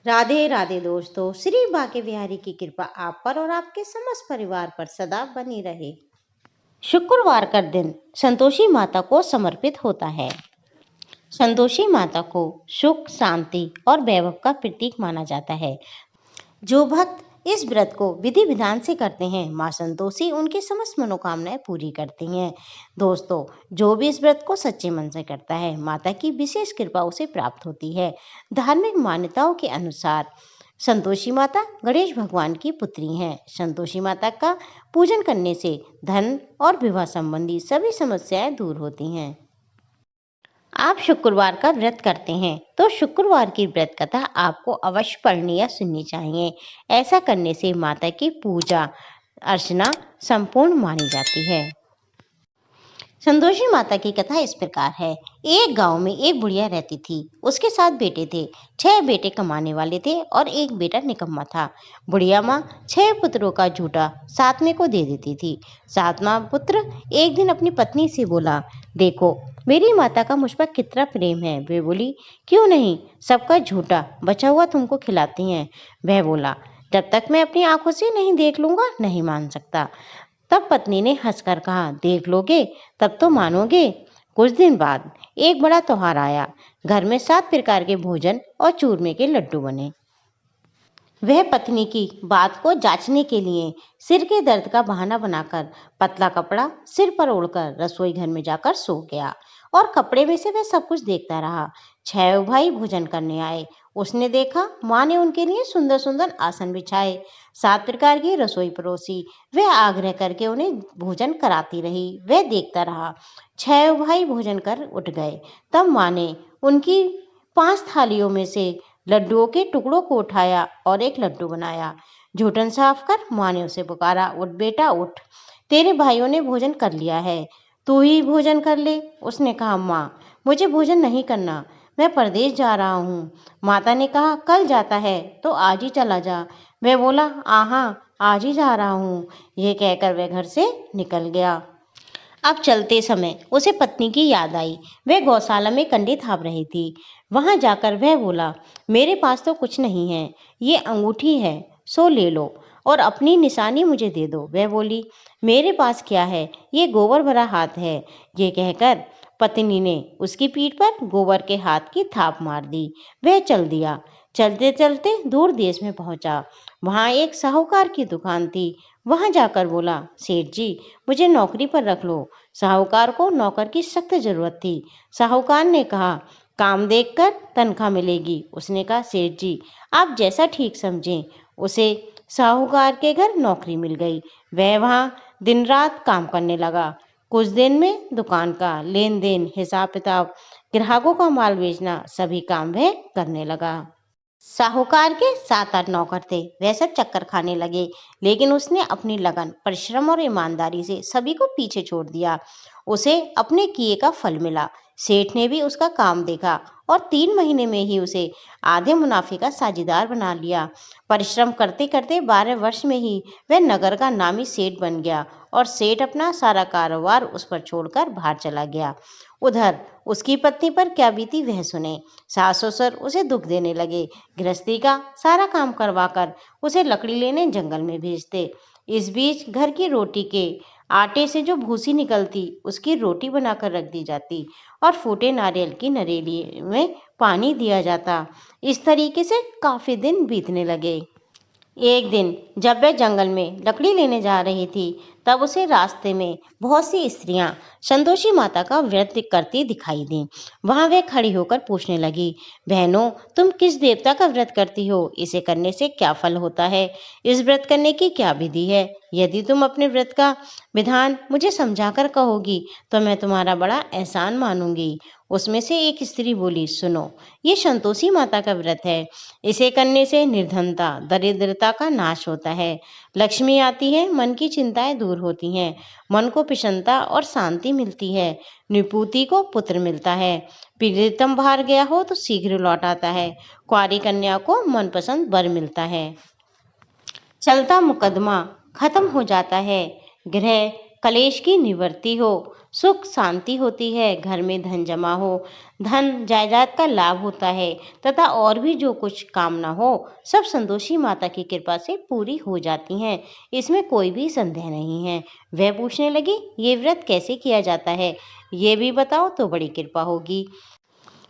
राधे राधे दोस्तों, श्री बाके बिहारी की कृपा आप पर और आपके समस्त परिवार पर सदा बनी रहे। शुक्रवार का दिन संतोषी माता को समर्पित होता है। संतोषी माता को सुख, शांति और वैभव का प्रतीक माना जाता है। जो भक्त इस व्रत को विधि विधान से करते हैं, मां संतोषी उनकी समस्त मनोकामनाएं पूरी करती हैं। दोस्तों, जो भी इस व्रत को सच्चे मन से करता है, माता की विशेष कृपा उसे प्राप्त होती है। धार्मिक मान्यताओं के अनुसार संतोषी माता गणेश भगवान की पुत्री हैं। संतोषी माता का पूजन करने से धन और विवाह संबंधी सभी समस्याएं दूर होती हैं। आप शुक्रवार का व्रत करते हैं तो शुक्रवार की व्रत कथा आपको अवश्य पढ़नी या सुननी चाहिए। ऐसा करने से माता की पूजा अर्चना संपूर्ण मानी जाती है। संतोषी माता की कथा इस प्रकार है। एक गांव में एक बुढ़िया रहती थी। उसके 7 बेटे थे। 6 बेटे कमाने वाले थे और एक बेटा निकम्मा था। बुढ़िया माँ 6 पुत्रों का झूठा 7वें को दे देती थी। 7वां पुत्र एक दिन अपनी पत्नी से बोला, देखो मेरी माता का मुझ पर कितना प्रेम है। वे बोली, क्यों नहीं, सबका झूठा बचा हुआ तुमको खिलाती हैं। वह बोला, जब तक मैं अपनी आंखों से नहीं देख लूंगा नहीं मान सकता। तब पत्नी ने हंसकर कहा, देख लोगे तब तो मानोगे। कुछ दिन बाद एक बड़ा त्योहार आया। घर में 7 प्रकार के भोजन और चूरमे के लड्डू बने। वह पत्नी की बात को जांचने के लिए सिर के दर्द का बहाना बनाकर पतला कपड़ा सिर पर ओढ़कर रसोई घर में जाकर सो गया और कपड़े में से वह सब कुछ देखता रहा। 6 भाई भोजन करने आए। उसने देखा माँ ने उनके लिए सुंदर सुंदर आसन बिछाए, 7 प्रकार की रसोई परोसी। वह आग्रह करके उन्हें भोजन कराती रही। वह देखता रहा। 6 भाई भोजन कर उठ गए। तब माँ ने उनकी 5 थालियों में से लड्डुओं के टुकड़ों को उठाया और एक लड्डू बनाया। झूठन साफ कर माँ ने उसे पुकारा, उठ बेटा उठ, तेरे भाइयों ने भोजन कर लिया है, तू ही भोजन कर ले। उसने कहा, माँ मुझे भोजन नहीं करना, मैं परदेश जा रहा हूँ। माता ने कहा, कल जाता है तो आज ही चला जा। वह बोला, आहा आज ही जा रहा हूँ। ये कहकर वह घर से निकल गया। अब चलते समय उसे पत्नी की याद आई। वह गौशाला में कंडे थाप रही थी। वहां जाकर वह बोला, मेरे पास तो कुछ नहीं है, ये अंगूठी है, सो ले लो और अपनी निशानी मुझे दे दो। वह बोली, मेरे पास क्या है, ये गोबर भरा हाथ है। ये कहकर पत्नी ने उसकी पीठ पर गोबर के हाथ की थाप मार दी। वह चल दिया। चलते चलते दूर देश में पहुंचा। वहां एक साहूकार की दुकान थी। वहां जाकर बोला, सेठ जी मुझे नौकरी पर रख लो। साहूकार को नौकर की सख्त जरूरत थी। साहूकार ने कहा, काम देखकर तनख्वाह मिलेगी। उसने कहा, सेठ जी आप जैसा ठीक समझें। उसे साहूकार के घर नौकरी मिल गई। वह वहां दिन रात काम करने लगा। कुछ दिन में दुकान का लेन देन, हिसाब किताब, ग्राहकों का माल बेचना, सभी काम वह करने लगा। साहूकार के 7-8 नौकर थे। वह सब चक्कर खाने लगे, लेकिन उसने अपनी लगन, परिश्रम और ईमानदारी से सभी को पीछे छोड़ दिया। उसे अपने किए का फल मिला। सेठ ने भी उसका काम देखा और 3 महीने में ही उसे आधे मुनाफे का साझेदार बना लिया। परिश्रम करते करते 12 वर्ष में ही वह नगर का नामी सेठ बन गया और सेठ अपना सारा कारोबार उस पर छोड़कर बाहर चला गया। उधर उसकी पत्नी पर क्या बीती वह सुने। सास ससुर उसे दुख देने लगे। गृहस्थी का सारा काम करवाकर उसे लकड़ी लेने जंगल में भेजते। इस बीच घर की रोटी के आटे से जो भूसी निकलती, उसकी रोटी बनाकर रख दी जाती और फूटे नारियल की नरेली में पानी दिया जाता। इस तरीके से काफी दिन बीतने लगे। एक दिन जब वह जंगल में लकड़ी लेने जा रही थी, तब उसे रास्ते में बहुत सी स्त्रियां संतोषी माता का व्रत करती दिखाई दी। वहां वह खड़ी होकर पूछने लगी, बहनों तुम किस देवता का व्रत करती हो? इसे करने से क्या फल होता है? इस व्रत करने की क्या विधि है? यदि तुम अपने व्रत का विधान मुझे समझाकर कहोगी तो मैं तुम्हारा बड़ा एहसान मानूंगी। उसमें से एक स्त्री बोली, सुनो, ये संतोषी माता का व्रत है। इसे करने से निर्धनता, दरिद्रता का नाश होता है, लक्ष्मी आती है, मन की चिंताएं दूर होती हैं, मन को प्रसन्नता और शांति मिलती है, निपुति को पुत्र मिलता है, प्रियतम बाहर गया हो तो शीघ्र लौट आता है, कुंवारी कन्या को मनपसंद वर मिलता है, चलता मुकदमा खत्म हो जाता है, गृह कलेश की निवृत्ति हो, सुख शांति होती है, घर में धन जमा हो, धन जायदाद का लाभ होता है तथा और भी जो कुछ कामना हो सब संतोषी माता की कृपा से पूरी हो जाती हैं। इसमें कोई भी संदेह नहीं है। वह पूछने लगी, ये व्रत कैसे किया जाता है, ये भी बताओ तो बड़ी कृपा होगी।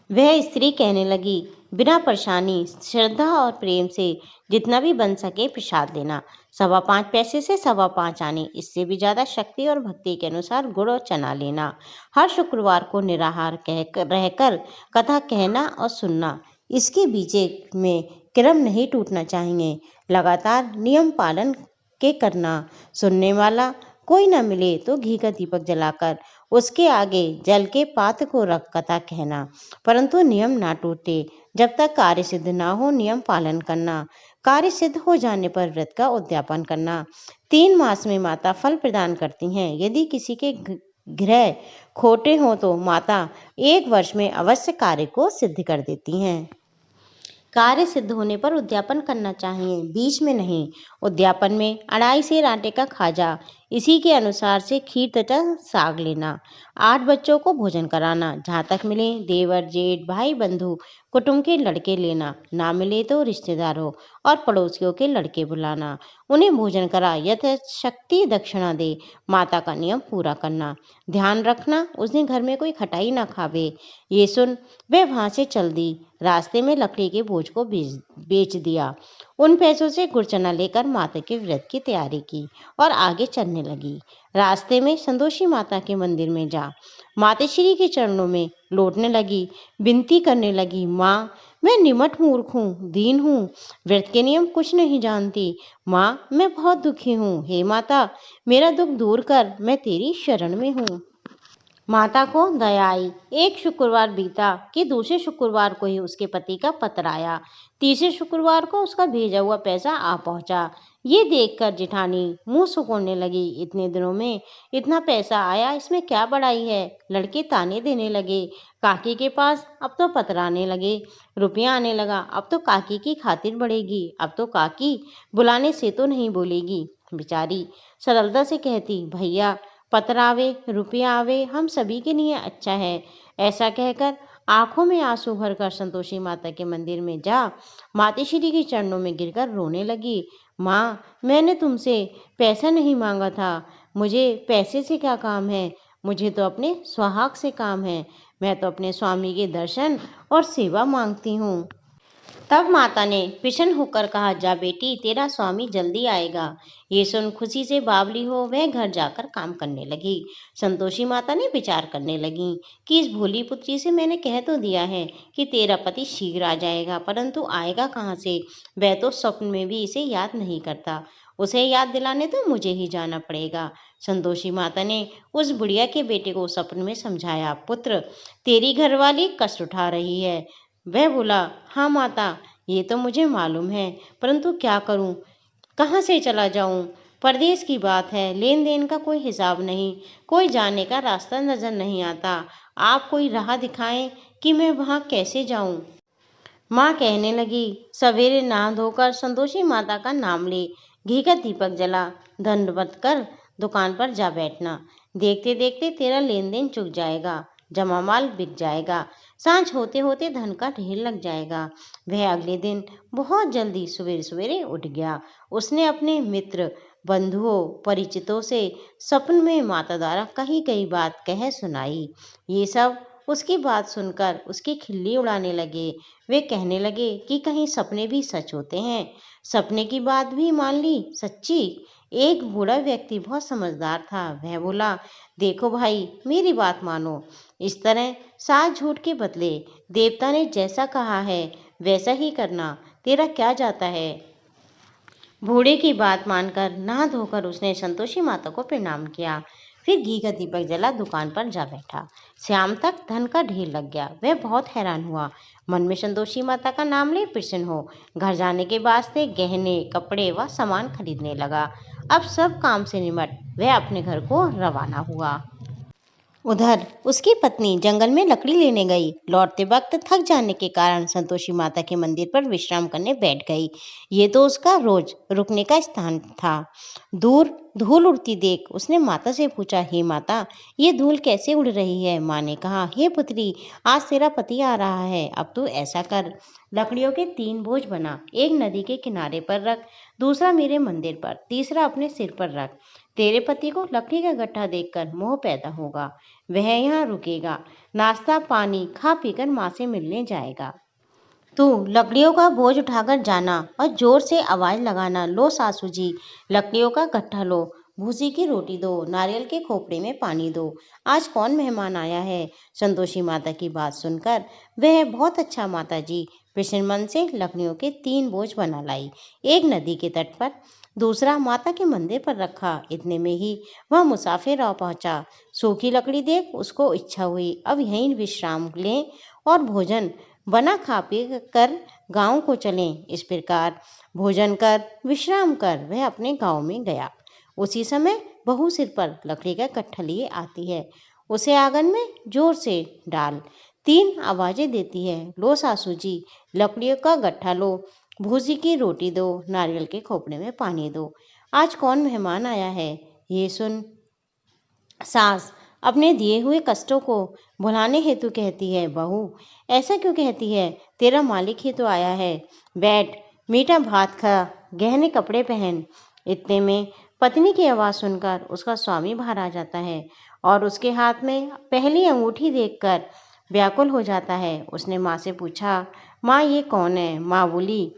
वह स्त्री कहने लगी, बिना परेशानी, श्रद्धा और प्रेम से जितना भी बन सके प्रसाद देना। 5.25 पैसे से 5.25 आने, इससे भी ज्यादा शक्ति और भक्ति के अनुसार गुड़ और चना लेना। हर शुक्रवार को निराहार रहकर कथा कहना और सुनना। इसके बीच में क्रम नहीं टूटना चाहिए। लगातार नियम पालन के करना। सुनने वाला कोई न मिले तो घी का दीपक जलाकर उसके आगे जल के पात्र को रख कथा कहना, परंतु नियम ना टूटे। जब तक कार्य सिद्ध ना हो नियम पालन करना। कार्य सिद्ध हो जाने पर व्रत का उद्यापन करना। 3 मास में माता फल प्रदान करती हैं। यदि किसी के ग्रह खोटे हों तो माता 1 वर्ष में अवश्य कार्य को सिद्ध कर देती हैं। कार्य सिद्ध होने पर उद्यापन करना चाहिए, बीच में नहीं। उद्यापन में 2.5 सेर आटे का खाजा, इसी के अनुसार से खीर तथा साग लेना। 8 बच्चों को भोजन कराना। जहाँ तक मिले देवर जेठ भाई बंधु कुटुंब के लड़के लेना, ना मिले तो रिश्तेदारों और पड़ोसियों के लड़के बुलाना। उन्हें भोजन करा यथाशक्ति दक्षिणा दे। माता का नियम पूरा करना। ध्यान रखना उस दिन घर में कोई खटाई ना खावे। ये सुन वह वहां से चल दी। रास्ते में लकड़ी के बोझ को बेच दिया। उन पैसों से गुड़ चना लेकर माता के व्रत की तैयारी की और आगे चलने लगी। रास्ते में संतोषी माता के मंदिर में जा माताश्री के चरणों में लौटने लगी। विनती करने लगी, माँ मैं निमठ मूर्ख हूँ, दीन हूँ, व्रत के नियम कुछ नहीं जानती। माँ मैं बहुत दुखी हूँ, हे माता मेरा दुख दूर कर, मैं तेरी शरण में हूँ। माता को दया आई। एक शुक्रवार बीता कि दूसरे शुक्रवार को ही उसके पति का पत्र आया। तीसरे शुक्रवार को उसका भेजा हुआ पैसा आ पहुंचा। ये देखकर जेठानी मुंह सुकोड़ने लगी। इतने दिनों में इतना पैसा आया, इसमें क्या बड़ाई है। लड़के ताने देने लगे। काकी के पास अब तो पत्र आने लगे, रुपया आने लगा। अब तो काकी की खातिर बढ़ेगी। अब तो काकी बुलाने से तो नहीं बोलेगी। बेचारी सरलता से कहती, भैया पत्र आवे रुपया आवे हम सभी के लिए अच्छा है। ऐसा कहकर आंखों में आंसू भरकर संतोषी माता के मंदिर में जा माताश्री के चरणों में गिरकर रोने लगी। माँ मैंने तुमसे पैसा नहीं मांगा था, मुझे पैसे से क्या काम है, मुझे तो अपने सुहाग से काम है। मैं तो अपने स्वामी के दर्शन और सेवा मांगती हूँ। तब माता ने प्रसन्न होकर कहा, जा बेटी तेरा स्वामी जल्दी आएगा। ये सुन खुशी से बावली हो वह घर जाकर काम करने लगी। संतोषी माता ने विचार करने लगी कि इस भोली पुत्री से मैंने कह तो दिया है कि तेरा पति शीघ्र आ जाएगा, परंतु आएगा कहाँ से। वह तो स्वप्न में भी इसे याद नहीं करता। उसे याद दिलाने तो मुझे ही जाना पड़ेगा। संतोषी माता ने उस बुढ़िया के बेटे को सपन में समझाया, पुत्र तेरी घरवाली कष्ट उठा रही है। वह बोला, हाँ माता ये तो मुझे मालूम है, परंतु क्या करूं, कहाँ से चला जाऊं। परदेश की बात है, लेन देन का कोई हिसाब नहीं, कोई जाने का रास्ता नजर नहीं आता। आप कोई राह दिखाएं कि मैं वहां कैसे जाऊं। माँ कहने लगी, सवेरे नहा धोकर संतोषी माता का नाम ले, घी का दीपक जला, दंडवत कर दुकान पर जा बैठना। देखते देखते तेरा लेन देन चुक जाएगा, जमा माल बिक जाएगा, सांझ होते होते धन का ढेर लग जाएगा। वह अगले दिन बहुत जल्दी सवेरे सवेरे उठ गया। उसने अपने मित्र बंधुओं परिचितों से सपन में माता द्वारा कही कही बात कह सुनाई। ये सब उसकी बात सुनकर उसकी खिल्ली उड़ाने लगे। वे कहने लगे कि कहीं सपने भी सच होते हैं। सपने की बात भी मान ली सच्ची। एक बूढ़ा व्यक्ति बहुत समझदार था। वह बोला, देखो भाई मेरी बात मानो, इस तरह साथ झूठ के बदले देवता ने जैसा कहा है वैसा ही करना, तेरा क्या जाता है। बूढ़े की बात मानकर नहा धोकर उसने संतोषी माता को प्रणाम किया। फिर घी का दीपक जला दुकान पर जा बैठा। शाम तक धन का ढेर लग गया। वह बहुत हैरान हुआ। मन में संतोषी माता का नाम ले प्रसन्न हो घर जाने के वास्ते गहने कपड़े व सामान खरीदने लगा। अब सब काम से निमट वह अपने घर को रवाना हुआ। उधर उसकी पत्नी जंगल में लकड़ी लेने गई। लौटते वक्त थक जाने के कारण संतोषी माता के मंदिर पर विश्राम करने बैठ गई। ये तो उसका रोज रुकने का स्थान था। दूर धूल उड़ती देख उसने माता से पूछा, हे माता, ये धूल कैसे उड़ रही है? माँ ने कहा, हे पुत्री, आज तेरा पति आ रहा है। अब तू ऐसा कर, लकड़ियों के 3 बोझ बना, एक नदी के किनारे पर रख, दूसरा मेरे मंदिर पर, तीसरा अपने सिर पर रख। तेरे पति को लकड़ी का गट्ठा देखकर मोह पैदा होगा, वह यहाँ रुकेगा, नाश्ता पानी खा पीकर माँ से मिलने जाएगा। तू लकड़ियों का बोझ उठाकर जाना और जोर से आवाज लगाना, लो सासू जी, लकड़ियों का गट्ठा लो, भूसी की रोटी दो, नारियल के खोपड़े में पानी दो, आज कौन मेहमान आया है? संतोषी माता की बात सुनकर वह, बहुत अच्छा माता जी, प्रसन्न मन से लकड़ियों के 3 बोझ बना लाई। एक नदी के तट पर, दूसरा माता के मंदिर पर रखा। इतने में ही वह मुसाफिर आ पहुंचा। सूखी लकड़ी देख उसको इच्छा हुई, अब यहीं विश्राम लें और भोजन बना खा पी कर गांव को चलें। इस प्रकार भोजन कर विश्राम कर वह अपने गांव में गया। उसी समय बहू सिर पर लकड़ी का कट्ठा लिए आती है। उसे आंगन में जोर से डाल 3 आवाजें देती है, लो सासू जी, लकड़ियों का गट्ठा लो, भूसी की रोटी दो, नारियल के खोपड़े में पानी दो, आज कौन मेहमान आया है? ये सुन सास अपने दिए हुए कष्टों को भुलाने हेतु कहती है, बहू ऐसा क्यों कहती है? तेरा मालिक ही तो आया है, बैठ, मीठा भात खा, गहने कपड़े पहन। इतने में पत्नी की आवाज सुनकर उसका स्वामी बाहर आ जाता है और उसके हाथ में पहली अंगूठी देखकर व्याकुल हो जाता है। उसने माँ से पूछा, माँ ये कौन है? माँ बोली,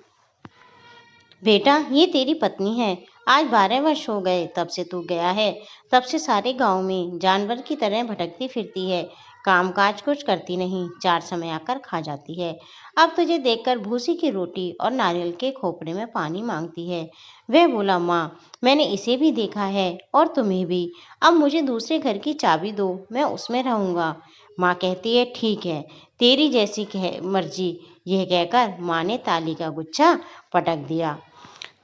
बेटा ये तेरी पत्नी है, आज 12 वर्ष हो गए तब से तू गया है, तब से सारे गांव में जानवर की तरह भटकती फिरती है, काम काज कुछ करती नहीं, 4 समय आकर खा जाती है। अब तुझे देखकर भूसी की रोटी और नारियल के खोपड़े में पानी मांगती है। वह बोला, माँ मैंने इसे भी देखा है और तुम्हें भी, अब मुझे दूसरे घर की चाबी दो, मैं उसमें रहूंगा। माँ कहती है, ठीक है, तेरी जैसी मर्जी। यह कहकर माँ ने ताली का गुच्छा पटक दिया।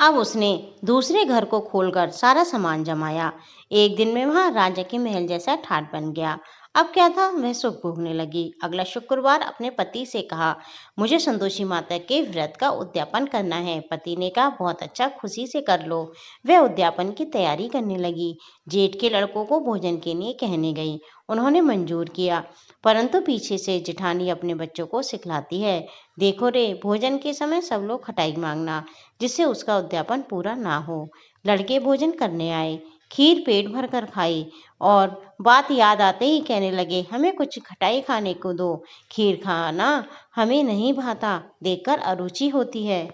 अब उसने दूसरे घर को खोलकर सारा सामान जमाया। एक दिन में वहां राजा के महल जैसा ठाट बन गया। अब क्या था, वह सुख भोगने लगी। अगला शुक्रवार अपने पति से कहा, मुझे संतोषी माता के व्रत का उद्यापन करना है। पति ने कहा, बहुत अच्छा, खुशी से कर लो। वह उद्यापन की तैयारी करने लगी। जेठ के लड़कों को भोजन के लिए कहने गई। उन्होंने मंजूर किया, परंतु पीछे से जिठानी अपने बच्चों को सिखलाती है, देखो रे, भोजन के समय सब लोग खटाई मांगना, जिससे उसका उद्यापन पूरा ना हो। लड़के भोजन करने आए, खीर पेट भर कर खाई और बात याद आते ही कहने लगे, हमें कुछ खटाई खाने को दो, खीर खाना हमें नहीं भाता, देखकर अरुचि होती है।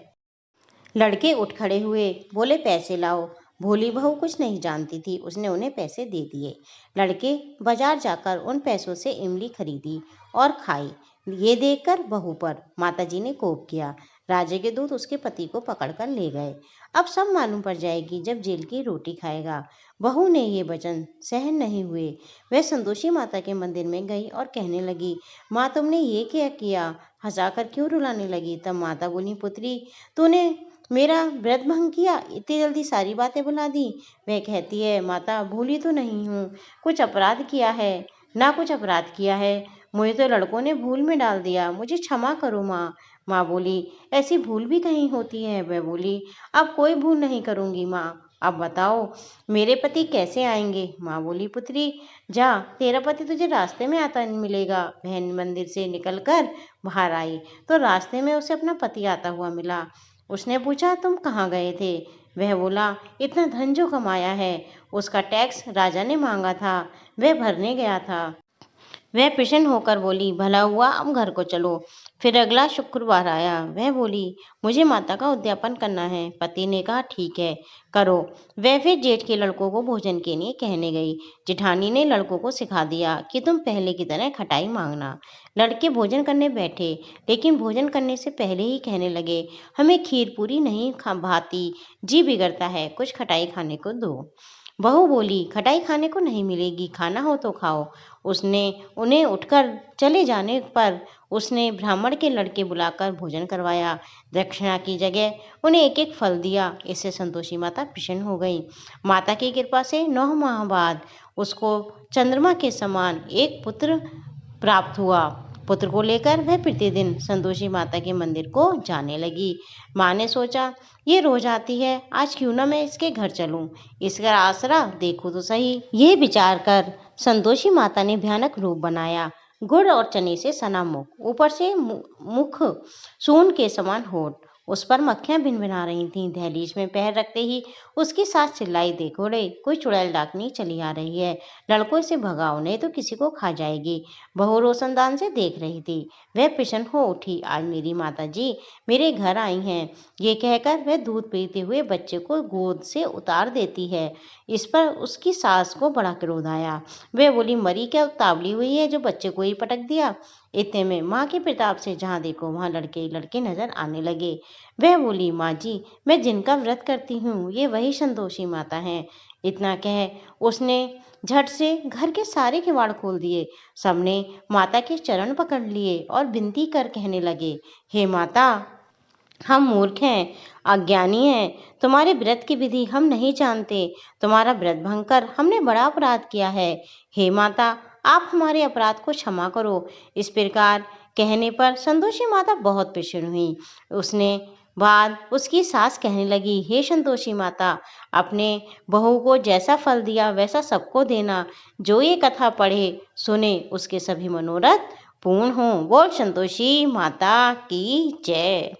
लड़के उठ खड़े हुए, बोले, पैसे लाओ। भोली बहू कुछ नहीं जानती थी, उसने उन्हें पैसे दे दिए। लड़के बाजार जाकर उन पैसों से इमली खरीदी और खाई। ये देखकर बहू पर माताजी ने कोप किया। राजे के दूत उसके पति को पकड़कर ले गए। अब सब मालूम पड़ जाएगी जब जेल की रोटी खाएगा। बहू ने ये वचन सहन नहीं हुए। वह संतोषी माता के मंदिर में गई और कहने लगी, माँ तुमने ये क्या किया? हंसाकर क्यों रुलाने लगी? तब माता बोली, पुत्री तूने मेरा व्रत भंग किया, इतनी जल्दी सारी बातें भुला दी। वह कहती है, माता भूली तो नहीं हूँ, कुछ अपराध किया है? ना कुछ अपराध किया है, मुझे तो लड़कों ने भूल में डाल दिया, मुझे क्षमा करो माँ। माँ बोली, ऐसी भूल भी कहीं होती है? वह बोली, अब कोई भूल नहीं करूँगी माँ। अब बताओ मेरे पति कैसे आएंगे? माँ बोली, पुत्री जा, तेरा पति तुझे रास्ते में आता मिलेगा। बहन मंदिर से निकलकर बाहर आई तो रास्ते में उसे अपना पति आता हुआ मिला। उसने पूछा, तुम कहाँ गए थे? वह बोला, इतना धन जो कमाया है उसका टैक्स राजा ने मांगा था, वह भरने गया था। वह प्रसन्न होकर बोली, भला हुआ, अब घर को चलो। फिर अगला शुक्रवार आया। वह बोली, मुझे माता का उद्यापन करना है। पति ने कहा, ठीक है, करो। वह फिर जेठ के लड़कों को भोजन के लिए कहने गई। जिठानी ने लड़कों को सिखा दिया कि तुम पहले की तरह खटाई मांगना। लड़के भोजन करने बैठे, लेकिन भोजन करने से पहले ही कहने लगे, हमें खीर पूरी नहीं खा भाती, जी बिगड़ता है, कुछ खटाई खाने को दो। बहू बोली, खटाई खाने को नहीं मिलेगी, खाना हो तो खाओ। उसने उन्हें उठकर चले जाने पर उसने ब्राह्मण के लड़के बुलाकर भोजन करवाया। दक्षिणा की जगह उन्हें एक एक फल दिया। इससे संतोषी माता प्रसन्न हो गई। माता की कृपा से 9 माह बाद उसको चंद्रमा के समान एक पुत्र प्राप्त हुआ। पुत्र को लेकर वह प्रतिदिन संतोषी माता के मंदिर को जाने लगी। माँ ने सोचा, ये रोज आती है, आज क्यों ना मैं इसके घर चलूं, इसका आसरा देखूं तो सही। ये विचार कर संतोषी माता ने भयानक रूप बनाया। गुड़ और चने से सना मुख, ऊपर से मुख सून के समान होठ, उस पर मक्खियां भिनभिना रही थीं। दहलीज में पैर रखते ही उसकी सास चिल्लाई, देखो रे, कोई चुड़ैल डाकनी चली आ रही है, लड़कों से भगाओ नहीं तो किसी को खा जाएगी। बहू रोशनदान से देख रही थी। वह प्रसन्न हो उठी, आज मेरी माता जी मेरे घर आई हैं। ये कहकर वह दूध पीते हुए बच्चे को गोद से उतार देती है। इस पर उसकी सास को बड़ा क्रोध आया। वह बोली, मरी क्या उतावली हुई है जो बच्चे को ही पटक दिया। इतने में माँ के प्रताप से जहाँ देखो वहाँ लड़के ही लड़के नजर आने लगे। वह बोली, माँ जी, मैं जिनका व्रत करती हूँ ये वही संतोषी माता हैं। इतना कह उसने झट से घर के सारे किवाड़ खोल दिए। सबने माता के चरण पकड़ लिए और विनती कर कहने लगे, हे माता, हम मूर्ख हैं, अज्ञानी हैं, तुम्हारे व्रत की विधि हम नहीं जानते, तुम्हारा व्रत भंग कर हमने बड़ा अपराध किया है। हे माता, आप हमारे अपराध को क्षमा करो। इस प्रकार कहने पर संतोषी माता बहुत प्रसन्न हुई। उसने बाद उसकी सास कहने लगी, हे संतोषी माता, अपने बहू को जैसा फल दिया वैसा सबको देना। जो ये कथा पढ़े सुने उसके सभी मनोरथ पूर्ण हों। बोल संतोषी माता की जय।